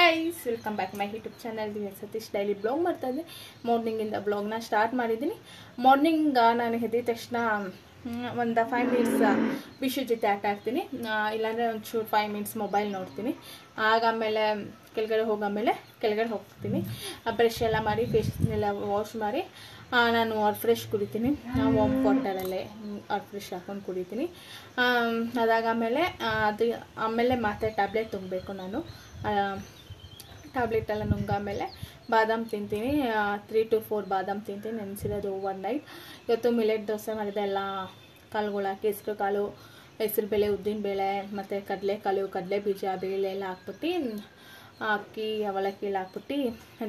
Guys, welcome back my YouTube channel Satish daily blog ಮಾಡ್ತಾ ಇದ್ದೆ. ಮಾರ್ನಿಂಗಿಂದ ಬ್ಲಾಗ್ನ start ಮಾಡಿದ್ದೀನಿ. ಮಾರ್ನಿಂಗ್ ನಾನು ಎದ್ದ ತಕ್ಷಣ ಒಂದು 5 ಮಿನಿಟ್ಸ್ ವಿಷು ಜೊತೆ ಆಟ ಆಡ್ತೀನಿ, ಇಲ್ಲಾಂದರೆ ಒಂಚೂರು 5 ಮಿನಿಟ್ಸ್ ಮೊಬೈಲ್ ನೋಡ್ತೀನಿ. ಆಮೇಲೆ ಕೆಳಗಡೆ ಹೋಗ್ತೀನಿ. ಬ್ರಷ್ ಎಲ್ಲ ಮಾಡಿ ಫೇಸ್ನೆಲ್ಲ ವಾಶ್ ಮಾಡಿ ನಾನು ಫ್ರೆಶ್ ಕುಡಿತೀನಿ. ವಾಮ್ ವಾಟರಲ್ಲೇ ಫ್ರೆಶ್ ಹಾಕೊಂಡು ಕುಡಿತೀನಿ. ಅದಾದಮೇಲೆ ಆಮೇಲೆ ಮತ್ತೆ ಟ್ಯಾಬ್ಲೆಟ್ ತುಂಬಬೇಕು. ನಾನು ಟ್ಯಾಬ್ಲೆಟ್ ಎಲ್ಲ ನುಂಗಾಮೇಲೆ ಬಾದಾಮ್ ತಿಂತೀನಿ. 3 to 4 ಬಾದಾಮ್ ತಿಂತೀನಿ, ನೆನೆಸಿರೋದು ಓವರ್ ನೈಟ್. ಇವತ್ತು ಮಿಲೆಟ್ ದೋಸೆ ಮಾಡಿದೆ. ಎಲ್ಲ ಕಾಳುಗಳು ಹಾಕಿ ಹೆಸರು ಕಾಳು, ಹೆಸರುಬೇಳೆ, ಉದ್ದಿನಬೇಳೆ ಮತ್ತು ಕಡಲೆಕಾಳು, ಕಡಲೆ ಬೀಜ, ಬೇಳೆ ಎಲ್ಲ ಹಾಕ್ಬಿಟ್ಟು ಅಕ್ಕಿ ಅವಲಕ್ಕಿ ಎಲ್ಲ ಹಾಕ್ಬಿಟ್ಟು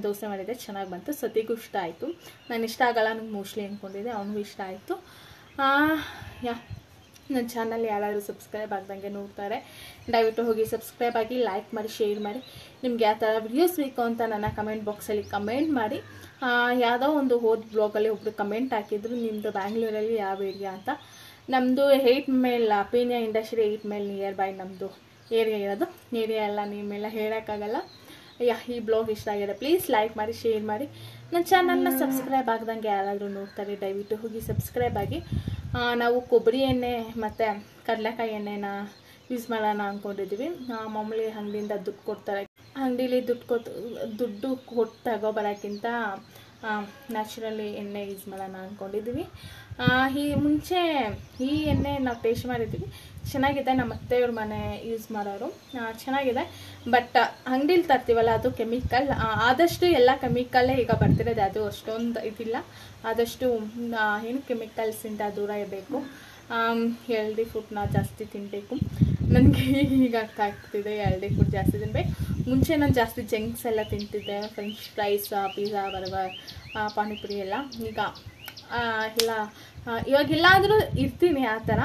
ದೋಸೆ ಮಾಡಿದೆ. ಚೆನ್ನಾಗಿ ಬಂತು. ಸತಿಗೂ ಇಷ್ಟ ಆಯಿತು. ನಾನು ಇಷ್ಟ ಆಗಲ್ಲ ನನಗೆ ಮೋಸ್ಟ್ಲಿ ಅಂದ್ಕೊಂಡಿದ್ದೆ, ಅವನಿಗೂ ಇಷ್ಟ ಆಯಿತು. ನನ್ನ ಚಾನಲ್ ಯಾರಾದರೂ ಸಬ್ಸ್ಕ್ರೈಬ್ ಆಗ್ದಂಗೆ ನೋಡ್ತಾರೆ, ದಯವಿಟ್ಟು ಹೋಗಿ ಸಬ್ಸ್ಕ್ರೈಬ್ ಆಗಿ, ಲೈಕ್ ಮಾಡಿ, ಶೇರ್ ಮಾಡಿ. ನಿಮ್ಗೆ ಯಾವ ಥರ ವಿಡಿಯೋಸ್ ಬೇಕು ಅಂತ ನನ್ನ ಕಮೆಂಟ್ ಬಾಕ್ಸಲ್ಲಿ ಕಮೆಂಟ್ ಮಾಡಿ. ಯಾವುದೋ ಒಂದು ಬ್ಲಾಗಲ್ಲಿ ಒಬ್ಬರು ಕಮೆಂಟ್ ಹಾಕಿದ್ರು, ನಿಮ್ಮದು ಬ್ಯಾಂಗ್ಳೂರಲ್ಲಿ ಯಾವ ಏರಿಯಾ ಅಂತ. ನಮ್ಮದು 8 mile Peenya industry 8 mile nearby ನಮ್ಮದು ಏರಿಯಾ ಇರೋದು. ಏರಿಯಾ ಎಲ್ಲ ನಿಮ್ಮೆಲ್ಲ ಹೇಳೋಕ್ಕಾಗಲ್ಲ. ಈ ಬ್ಲಾಗ್ ಇಷ್ಟ ಆಗಿದೆ ಪ್ಲೀಸ್ ಲೈಕ್ ಮಾಡಿ, ಶೇರ್ ಮಾಡಿ. ನನ್ನ ಚಾನಲ್ನ ಸಬ್ಸ್ಕ್ರೈಬ್ ಆಗ್ದಂಗೆ ಯಾರಾದರೂ ನೋಡ್ತಾರೆ, ದಯವಿಟ್ಟು ಹೋಗಿ ಸಬ್ಸ್ಕ್ರೈಬ್ ಆಗಿ. ನಾವು ಕೊಬ್ಬರಿ ಎಣ್ಣೆ ಮತ್ತು ಕಡಲೆಕಾಯಿ ಎಣ್ಣೆನ ಯೂಸ್ ಮಾಡೋಣ ಅಂದ್ಕೊಂಡಿದ್ದೀವಿ. ಮಾಮೂಲಿ ಅಂಗಡಿಯಿಂದ ದುಡ್ಡು ಕೊಡ್ತಾರೆ, ಅಂಗಡೀಲಿ ದುಡ್ಡು ಕೊಟ್ಟು ತಗೊಬರೋಕ್ಕಿಂತ ನ್ಯಾಚುರಲಿ ಎಣ್ಣೆ ಯೂಸ್ ಮಾಡೋಣ ಅಂದ್ಕೊಂಡಿದ್ದೀವಿ. ಮುಂಚೆ ಈ ಎಣ್ಣೆ ನಾವು ಟೇಸ್ಟ್ ಮಾಡಿದ್ದೀವಿ, ಚೆನ್ನಾಗಿದೆ. ನಮ್ಮ ಅತ್ತೆಯವ್ರ ಮನೆ ಯೂಸ್ ಮಾಡೋರು, ಚೆನ್ನಾಗಿದೆ. ಬಟ್ ಅಂಗಡೀಲಿ ತರ್ತೀವಲ್ಲ ಅದು ಕೆಮಿಕಲ್. ಆದಷ್ಟು ಎಲ್ಲ ಕೆಮಿಕಲ್ಲೇ ಈಗ ಬರ್ತಿರೋದು, ಅದು ಅಷ್ಟೊಂದು ಇದಿಲ್ಲ. ಆದಷ್ಟು ಏನು ಕೆಮಿಕಲ್ಸಿಂದ ದೂರ ಇರಬೇಕು. ಹೆಲ್ದಿ ಫುಡ್ನ ಜಾಸ್ತಿ ತಿನ್ನಬೇಕು. ನನಗೆ ಈಗ ಅರ್ಥ ಆಗ್ತಿದೆ, ಹೆಲ್ದಿ ಫುಡ್ ಜಾಸ್ತಿ ತಿನ್ಬೇಕು. ಮುಂಚೆ ನಾನು ಜಾಸ್ತಿ ಜಂಕ್ಸ್ ಎಲ್ಲ ತಿಂತಿದ್ದೆ, french fries, pizza, burger, panipuri ಎಲ್ಲ. ಇವಾಗೆಲ್ಲಾದರೂ ಇರ್ತೀನಿ ಆ ಥರ.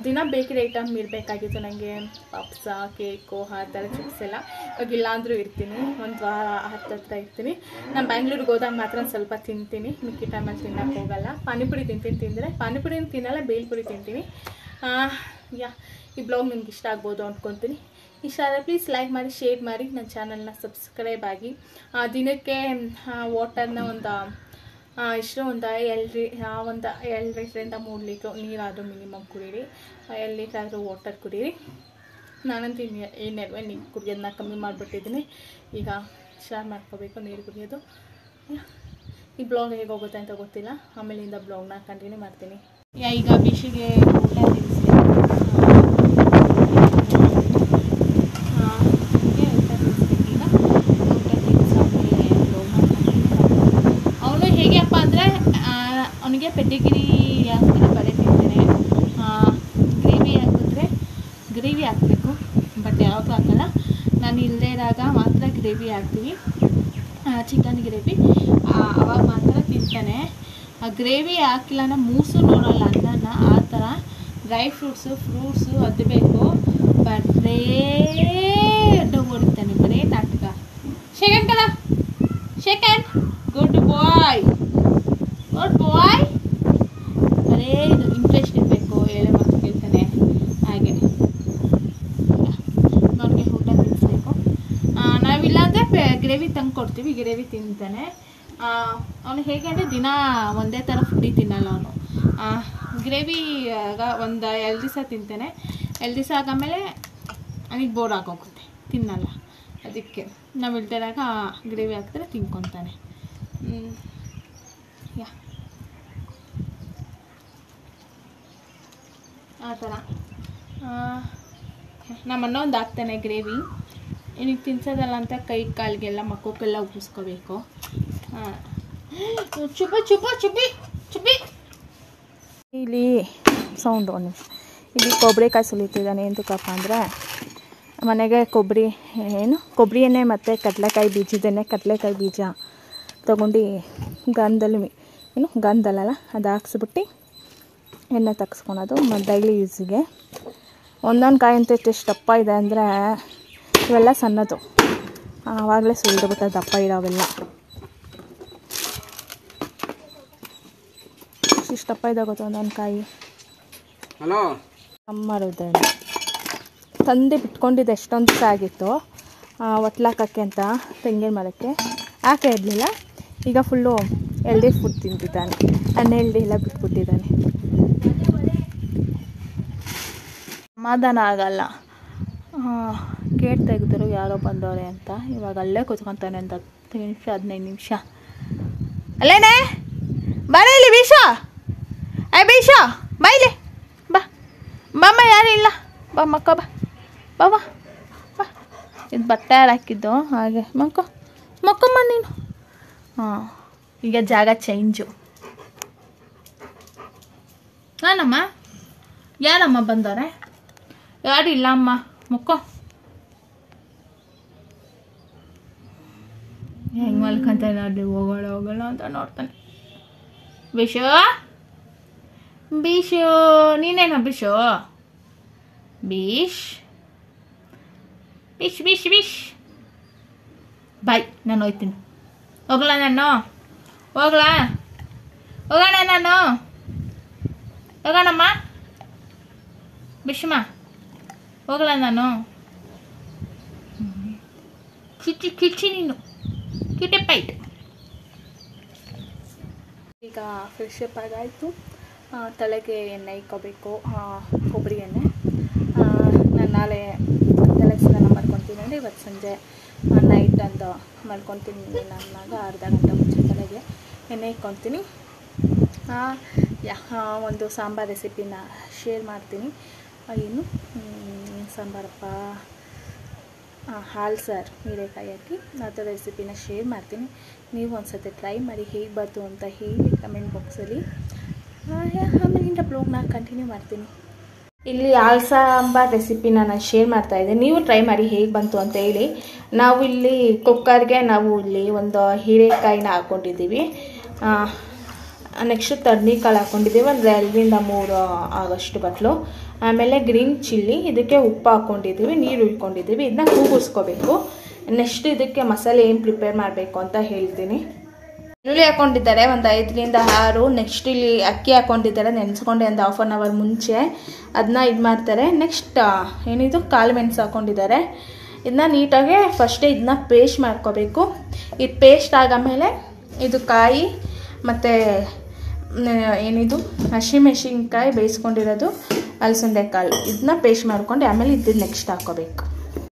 ದಿನ ಬೇಕರಿ ಐಟಮ್ ಇರಬೇಕಾಗಿತ್ತು ನನಗೆ, ಪಪ್ಸ, ಕೇಕು, ಆ ಥರ ಚಿಪ್ಸ್ ಎಲ್ಲ. ಇವಾಗೆಲ್ಲಾದರೂ ಇರ್ತೀನಿ, ಒಂದು ವಾರ ಹತ್ರ ಇರ್ತೀನಿ. ನಾನು ಬ್ಯಾಂಗ್ಳೂರಿಗೆ ಹೋದಾಗ ಮಾತ್ರ ಸ್ವಲ್ಪ ತಿಂತೀನಿ, ಮಿಕ್ಕಿ ಟೈಮಲ್ಲಿ ತಿನ್ನೋಕ್ಕೆ ಹೋಗಲ್ಲ. ಪಾನಿಪುರಿ ತಿಂದರೆ ಪಾನಿಪುರಿನ ತಿನ್ನಲ್ಲ, ಬೇಲ್ಪುರಿ ತಿಂತೀನಿ. ಈ ಬ್ಲಾಗ್ ನಿಮ್ಗೆ ಇಷ್ಟ ಆಗ್ಬೋದು ಅಂದ್ಕೊತೀನಿ. ಇಷ್ಟ ಆದರೆ ಪ್ಲೀಸ್ ಲೈಕ್ ಮಾಡಿ, ಶೇರ್ ಮಾಡಿ, ನನ್ನ ಚಾನಲ್ನ ಸಬ್ಸ್ಕ್ರೈಬ್ ಆಗಿ. ದಿನಕ್ಕೆ ವಾಟರ್ನ ಒಂದು 2 ಲೀಟ್ರಿಂದ 3 ಲೀಟ್ರ್ ನೀರಾದರೂ ಮಿನಿಮಮ್ ಕುಡೀರಿ. 2 ಲೀಟ್ರ್ ಆದರೂ ವಾಟರ್ ಕುಡೀರಿ. ನಾನಂತೂ ಈ ನಡುವೆ ನೀರು ಕುಡಿಯೋದನ್ನ ಕಮ್ಮಿ ಮಾಡಿಬಿಟ್ಟಿದ್ದೀನಿ. ಈಗ ಶೇರ್ ಮಾಡ್ಕೋಬೇಕು ನೀರು ಕುಡಿಯೋದು. ಈ ಬ್ಲಾಗ್ ಹೇಗೆ ಹೋಗುತ್ತೆ ಅಂತ ಗೊತ್ತಿಲ್ಲ, ಆಮೇಲಿಂದ ಬ್ಲಾಗ್ನ ಕಂಟಿನ್ಯೂ ಮಾಡ್ತೀನಿ. ಈಗ ಬಿಸಿಗೆ ಊಟ ತಿನ್ನಿಸ್ತೀನಿ. ಹೇಗೆಪ್ಪ ಅಂದರೆ ಅವನಿಗೆ ಪೆಡಿಗಿರಿ ಹಾಕ್ತಾರೆ, ಬಳೆ ತಿಂತಾನೆ. ಗ್ರೇವಿ ಹಾಕಿದ್ರೆ ಗ್ರೇವಿ ಹಾಕಬೇಕು, ಬಟ್ ಯಾವಾಗಲೂ ಹಾಕಲ್ಲ. ನಾನು ಇಲ್ಲದೇ ಇದ್ದಾಗ ಮಾತ್ರ ಗ್ರೇವಿ ಹಾಕ್ತೀವಿ, ಚಿಕನ್ ಗ್ರೇವಿ. ಅವಾಗ ಮಾತ್ರ ತಿಂತಾನೆ. ಆ ಗ್ರೇವಿ ಹಾಕಿಲ್ಲ ಮೂಸು ನೋಡೋಲ್ಲ ಅನ್ನನ. ಆ ಥರ ಡ್ರೈ ಫ್ರೂಟ್ಸು ಅದು ಬೇಕು. ಬರೇ ಹೊಡಿತಾನೆ, ಬರೇ ನಾಟಕ. ಶೇಖನ್ ಗುಡ್ ಬಾಯ್ ಬರೇ ಇದು ಇಂಟ್ರೆಸ್ಟ್ ಇರಬೇಕು, ಹೇಳೋ ಮಾತು ಕೇಳ್ತಾನೆ. ಹಾಗೆ ಅವ್ನಿಗೆ ಊಟ ತಿನ್ನಿಸ್ಬೇಕು. ನಾವಿಲ್ಲಾಂದರೆ ಗ್ರೇವಿ ತಂದು ಕೊಡ್ತೀವಿ, ಗ್ರೇವಿ ತಿಂತಾನೆ. ಅವನು ಹೇಗೆ ಅಂದರೆ ದಿನ ಒಂದೇ ಥರ ಫುಡ್ಡಿ ತಿನ್ನಲ್ಲ ಅವನು. ಗ್ರೇವಿ ಒಂದು 2 ದಿವಸ ತಿಂತಾನೆ. 2 ದಿವಸ ಆದಮೇಲೆ ಅವನಿಗೆ ಬೋರ್ ಆಗೋಗುತ್ತೆ, ತಿನ್ನಲ್ಲ. ಅದಕ್ಕೆ ನಾವು ಇಲ್ದಿರಾಗ ಗ್ರೇವಿ ಹಾಕಿದ್ರೆ ತಿನ್ಕೊತಾನೆ. ಆ ಥರ ನಮ್ಮನ್ನ ಒಂದು ಹಾಕ್ತಾನೆ ಗ್ರೇವಿ. ಇನಿಗೆ ತಿನ್ಸೋದಲ್ಲ ಅಂತ ಕೈ ಕಾಲಿಗೆಲ್ಲ ಮಕ್ಕಕ್ಕೆಲ್ಲ ಉಗಿಸ್ಕೋಬೇಕು. ಚುಬ್ಬಿ ಇಲ್ಲಿ ಸೌಂಡು ಒಂದು ನಿಮಿಷ. ಇಲ್ಲಿ ಕೊಬ್ಬರಿಕಾಯಿ ಸುಲಿತಿದ್ದಾನೆ. ಎಂತಕ್ಕಪ್ಪ ಅಂದರೆ ಮನೆಗೆ ಕೊಬ್ಬರಿ ಎಣ್ಣೆ ಮತ್ತು ಕಡಲೆಕಾಯಿ ಬೀಜ ತೊಗೊಂಡು ಗಂಧದಲ್ಲ ಅದು ಹಾಕ್ಸ್ಬಿಟ್ಟು ಎಣ್ಣೆ ತಗ್ಸ್ಕೊಳೋದು ಡೈಲಿ ಯೂಸಿಗೆ. ಒಂದೊಂದು ಕಾಯಿ ಅಂತ ಎಷ್ಟು ದಪ್ಪ ಇದೆ ಅಂದರೆ, ಇವೆಲ್ಲ ಸಣ್ಣದು, ಆವಾಗಲೇ ಸುಲಿದ್ಬಿಟ್ಟು ದಪ್ಪ ಇರೋವೆಲ್ಲ ಇಷ್ಟು ದಪ್ಪ ಇದೆ ಗೊತ್ತು ಒಂದೊಂದು ಕಾಯಿ. ಕಮ್ಮಿ ಮಾಡೋದು ತಂದೆ ಬಿಟ್ಕೊಂಡಿದ್ದು ಎಷ್ಟೊಂದು ದಿವಸ ಆಗಿತ್ತು. ಒಟ್ಲಾಕಕ್ಕೆ ಅಂತ ತೆಂಗಿನ ಮರಕ್ಕೆ ಹಾಕೇ ಇರಲಿಲ್ಲ. ಈಗ ಫುಲ್ಲು ಎಲ್ಡಿ ಫುಡ್ ತಿಂತಿದ್ದಾನೆ, ಹಣ್ಣೆಲ್ಡಿ ಎಲ್ಲ ಬಿಟ್ಬಿಟ್ಟಿದ್ದಾನೆ. ಸಮಾಧಾನ ಆಗಲ್ಲ. ಗೇಟ್ ತೆಗೆದ್ರು ಯಾರೋ ಬಂದವ್ರೆ ಅಂತ. ಇವಾಗ ಅಲ್ಲೇ ಕೂತ್ಕೊತಾನೆ ಒಂದು 10 ನಿಮಿಷ 15 ನಿಮಿಷ. ಅಲ್ಲೇನೆ ಬರ ಇಲ್ಲಿ ಬೀಶ, ಬೀಶ ಬಾ ಇಲ್ಲಿ ಬಾ, ಬಾಮ್ಮ ಯಾರು ಇಲ್ಲ, ಬಾ ಮಕ್ಕ ಬಾ ಬಾವ ಬಾ. ಇದು ಬಟ್ಟೆ ಹಾಕಿದ್ದು ಹಾಗೆ ಮಕ್ಕಮ್ಮ ನೀನು. ಈಗ ಜಾಗ ಚೇಂಜು. ನಾನಮ್ಮ ಯಾರಮ್ಮ ಬಂದವ್ರೆ? ಯಾರು ಇಲ್ಲ ಅಮ್ಮ, ಮುಕ್ಕೋ. ಹೆಂಗೆ ಮಲ್ಕೊಂತಾನೆ ನೋಡಿ, ಹೋಗೋಣ ಅಂತ ನೋಡ್ತಾನೆ. ಬಿಶು ಬೀಶು ನೀನೇನ ಬಿಶು? ಬೀಶ್ ಬಿಶ್ ಬಿಶ್ ಬಿಶ್ ಬಾಯ್. ನಾನು ಹೋಯ್ತೀನಿ. ಹೋಗ್ಲಾ ನಾನು? ಹೋಗ್ಲಾ? ಹೋಗೋಣ ನಾನು? ಹೋಗೋಣಮ್ಮ ಬಿಶಮ್ಮ, ಹೋಗ್ಲಾ ನಾನು? ಕಿಚ್ಚಿ ನೀನು ಕಿಟೆ ಪೈಟ್. ಈಗ ಫ್ರೆಶಪ್ ಆಗಾಯಿತು. ತಲೆಗೆ ಎಣ್ಣೆ ಇಕ್ಕೋಬೇಕು, ಕೊಬ್ಬರಿ ಎಣ್ಣೆ. ನಾನು ನಾಳೆ ತಲೆಗೆ ಸ್ನಾನ ಮಾಡ್ಕೊತೀನಿ ಅಂದರೆ ಇವತ್ತು ಸಂಜೆ ನೈಟ್ ಅಂದು ಮಾಡ್ಕೊತೀನಿ. ನನ್ನಾಗ ಅರ್ಧ ಗಂಟೆ ಮುಂಚೆ ತಲೆಗೆ ಎಣ್ಣೆ ಇಕ್ಕೊತೀನಿ. ಒಂದು ಸಾಂಬಾರು ರೆಸಿಪಿನ ಶೇರ್ ಮಾಡ್ತೀನಿ. ಏನು ಸಾಂಬಾರಪ್ಪ, ಹಾಲು ಸಾರು ಹೀರೆಕಾಯಿ ಹಾಕಿ ಆ ಥರ ರೆಸಿಪಿನ ಶೇರ್ ಮಾಡ್ತೀನಿ. ನೀವು ಒಂದು ಸತಿ ಟ್ರೈ ಮಾಡಿ, ಹೇಗೆ ಬಂತು ಅಂತ ಹೇಳಿ ಕಮೆಂಟ್ ಬಾಕ್ಸಲ್ಲಿ. ಆಮೇಲಿಂದ ಬ್ಲಾಗ್ನ ಕಂಟಿನ್ಯೂ ಮಾಡ್ತೀನಿ. ಇಲ್ಲಿ ಹಾಲು ಸಾಂಬಾರು ರೆಸಿಪಿನ ನಾನು ಶೇರ್ ಮಾಡ್ತಾಯಿದ್ದೆ. ನೀವು ಟ್ರೈ ಮಾಡಿ ಹೇಗೆ ಬಂತು ಅಂತ ಹೇಳಿ. ನಾವು ಇಲ್ಲಿ ಕುಕ್ಕರ್ಗೆ ಇಲ್ಲಿ ಒಂದು ಹೀರೆಕಾಯಿನ ಹಾಕ್ಕೊಂಡಿದ್ದೀವಿ. ನೆಕ್ಸ್ಟು ತರ್ನಿಕಾಳು ಹಾಕ್ಕೊಂಡಿದ್ದೀವಿ, ಒಂದು 2ರಿಂದ 3 ಆಗೋಷ್ಟು ಬಟ್ಲು. ಆಮೇಲೆ ಗ್ರೀನ್ ಚಿಲ್ಲಿ, ಇದಕ್ಕೆ ಉಪ್ಪು ಹಾಕ್ಕೊಂಡಿದ್ದೀವಿ, ನೀರು ಉಳ್ಕೊಂಡಿದ್ದೀವಿ. ಇದನ್ನ ಕೂಗಿಸ್ಕೋಬೇಕು. ನೆಕ್ಸ್ಟ್ ಇದಕ್ಕೆ ಮಸಾಲೆ ಏನು ಪ್ರಿಪೇರ್ ಮಾಡಬೇಕು ಅಂತ ಹೇಳ್ತೀನಿ. ಈರುಳ್ಳಿ ಹಾಕ್ಕೊಂಡಿದ್ದಾರೆ ಒಂದು 5ರಿಂದ 6. ನೆಕ್ಸ್ಟ್ ಇಲ್ಲಿ ಅಕ್ಕಿ ಹಾಕ್ಕೊಂಡಿದ್ದಾರೆ, ನೆನೆಸ್ಕೊಂಡು ಒಂದು 1/2 hour ಮುಂಚೆ ಅದನ್ನ ಇದು ಮಾಡ್ತಾರೆ. ನೆಕ್ಸ್ಟ್ ಏನಿದು ಕಾಳು ಮೆಣಸು ಹಾಕ್ಕೊಂಡಿದ್ದಾರೆ. ಇದನ್ನ ನೀಟಾಗಿ ಫಸ್ಟೇ ಇದನ್ನ ಪೇಸ್ಟ್ ಮಾಡ್ಕೋಬೇಕು. ಇದು ಪೇಸ್ಟ್ ಆದಮೇಲೆ ಇದು ಕಾಯಿ ಮತ್ತು ಏನಿದು ಹಸಿಮೆಣಸಿನ್ಕಾಯಿ ಬೇಯಿಸ್ಕೊಂಡಿರೋದು, ಅಲಸಂದೆ ಕಾಳು, ಇದನ್ನ ಪೇಸ್ಟ್ ಮಾಡ್ಕೊಂಡು ಆಮೇಲೆ ಇದನ್ನ ನೆಕ್ಸ್ಟ್ ಹಾಕ್ಕೋಬೇಕು.